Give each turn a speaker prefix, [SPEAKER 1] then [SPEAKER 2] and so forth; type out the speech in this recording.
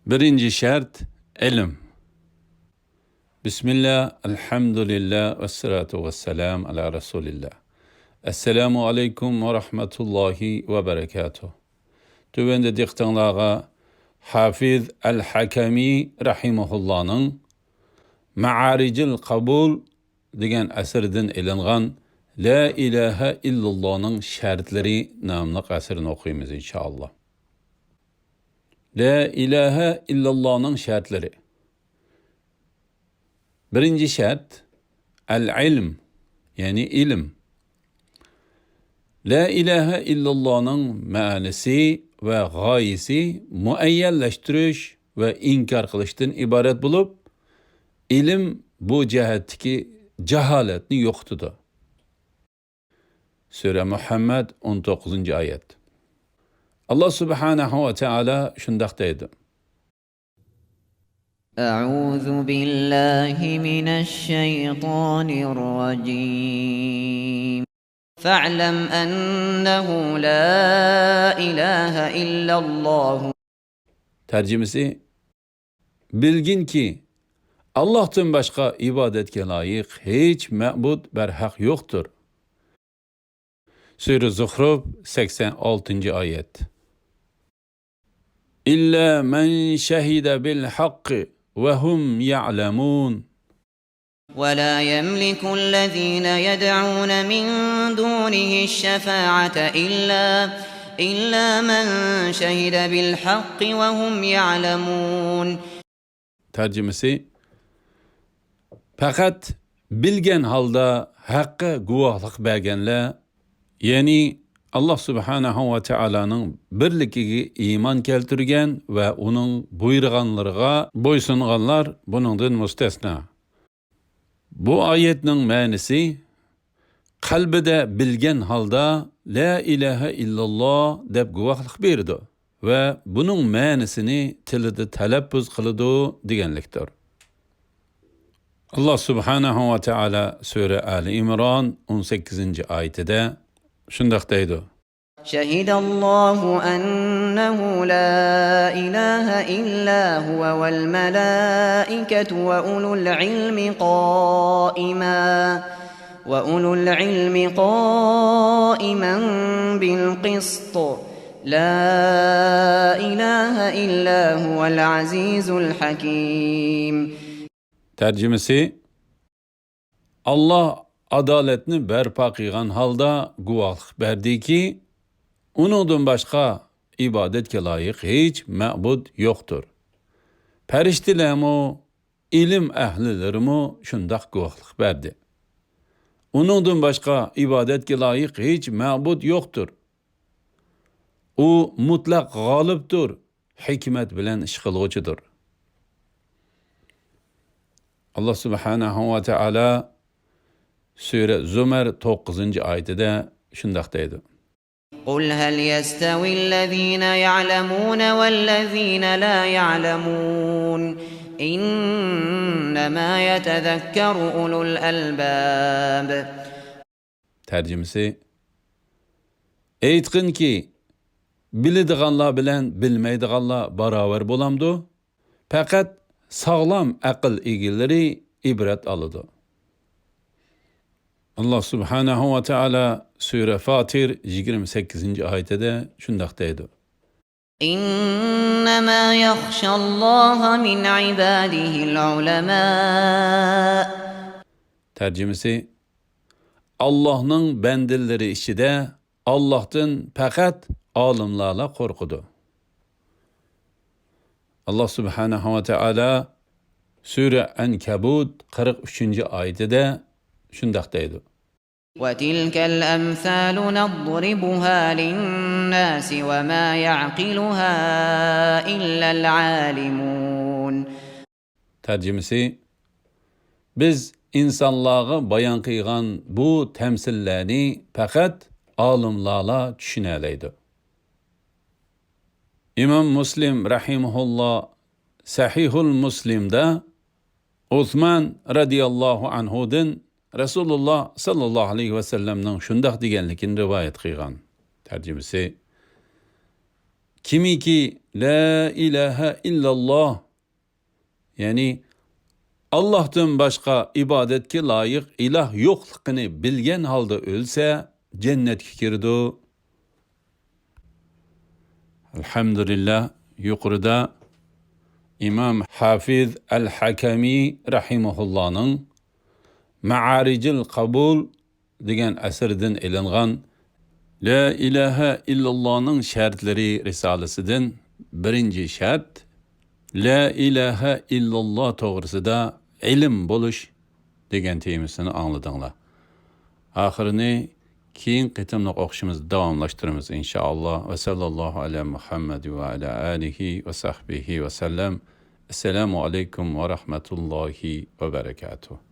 [SPEAKER 1] Birinci şart ilim. Bismillah, elhamdülillah, ve salatu ve selam ala Resulillah. Esselamu aleykum ve rahmetullahi ve berekatuhu. Tüvende diktanlağa Hafiz el-Hakami rahimahullah'nın Ma'aricil Kabul degan asırdan ilingan La ilahe illallah'nın şartları namlı asırını okuyumuz inşallah. La ilahe illallah'nın şartları. Birinci şart el-ilm, yani ilim. La ilahe illallah'nın manisi ve gayesi muayyenleştiriş ve inkar kılıştan ibaret bulup, ilim bu cihetteki cehaletini yoktudu. Sure Muhammed 19. ayet. Allah subhanahu ve teala şundak deydi.
[SPEAKER 2] أعوذ بالله من الشيطان الرجيم فاعلم أنه لا إله إلا الله.
[SPEAKER 1] Tercümesi, bilgin ki Allah'tan başka ibadetke layık hiç ma'bud berhak yoktur. Sure Zuhruf 86. ayet. İlla men şehide bil hakkı ve hum ya'lemun.
[SPEAKER 2] ولا يملك الذين يدعون من دونه الشفاعة إلا من شهد بالحق وهم يعلمون.
[SPEAKER 1] Tercümesi, fakat bilgen halda hakka guvahlık bergenler, yani Allah subhanahu ve teala'nın birlikiga iman keltirgen ve onun buyurganlarına boysunganlar bunundan müstesna. Bu ayetning ma'nisi qalbida bilgen halda la ilahe illallah deb guvohlik berdi ve bunun ma'nisini tilida talaffuz qiladi deganlikdir. Allah subhanahu ve teala Sure Ali İmran 18. ayetida şundaq deydi.
[SPEAKER 2] Şehidallahu ennehu la ilahe illa huve vel melâiketu ve ulul ilmi qâimen bil qist. La ilahe illa huvel azizul hakim.
[SPEAKER 1] Tercümesi, Allah adaletini berpa qilgan halda guvohlik berdi ki, uningdan başka ibadetke layık hiç ma'bud yoktur. Periştilermi, ilim ehlilerimi şundaq guvohlik berdi. Uningdan başka ibadetke layık hiç ma'bud yoktur. O mutlaq g'olibdir, hikmet bilen ish qilg'uchidir. Allah subhanahu ve teala Sure Zümer 9. ayetide şundaq deydi.
[SPEAKER 2] قُلْ هَلْ يَسْتَوِي الَّذ۪ينَ يَعْلَمُونَ وَالَّذ۪ينَ لَا يَعْلَمُونَ اِنَّمَا يَتَذَكَّرُ اُلُو الْأَلْبَابِ.
[SPEAKER 1] Tercümesi, eytqin ki, biladiganlar bilen bilmeydiganlar baravar bolamdı, fakat sağlam aql egileri ibret alıdı. Allah subhanahu ve teala Sure Fatir 28. ayetede şundaq deydi.
[SPEAKER 2] İnnemâ yakhşallâhe min ibâdihil ulemâ.
[SPEAKER 1] Tercümesi, Allah'ın bendeleri içinde Allah'tan fakat alimlarla korkudu. Allah subhanahu ve teala Sure Enkebut 43. ayetede şundaq deydi.
[SPEAKER 2] وَتِلْكَ الْأَمْثَالُ نَضْرِبُهَا لِلنَّاسِ وَمَا يَعْقِلُهَا إِلَّا الْعَالِمُونَ.
[SPEAKER 1] Tercümesi, biz insanlığa bayan qilgan bu temsillerni fakat alimlarla düşüneleydi. İmam Müslim rahimahullah Sahihul Müslim'de Osman radiyallahu anhu'dan Resulullah sallallahu aleyhi ve sellem'nin şundaq deganligini rivayet qilgan. Tercümesi, Kimiki la ilahe illallah, yani Allah'tan başka ibadetke layık ilah yo'qligini bilgan holda o'lsa jannatga kirdi. Elhamdülillah, yuqorida İmam Hafiz el-Hakami rahimahullah'ның Ma'aricil Qabul degan asridan ilingan La ilahe illallah'ның şartları risalesinden birinci şart La ilahe illallah to'g'risida ilm bo'lish degan temasini angladinglar. Oxirini keyin qitimliq o'qishimizni davomlashtiramiz inshaalloh. Va sallallohu ala Muhammad va ala alihi va sahbihi va sallam. Assalomu alaykum va rahmatullohi va barakatuh.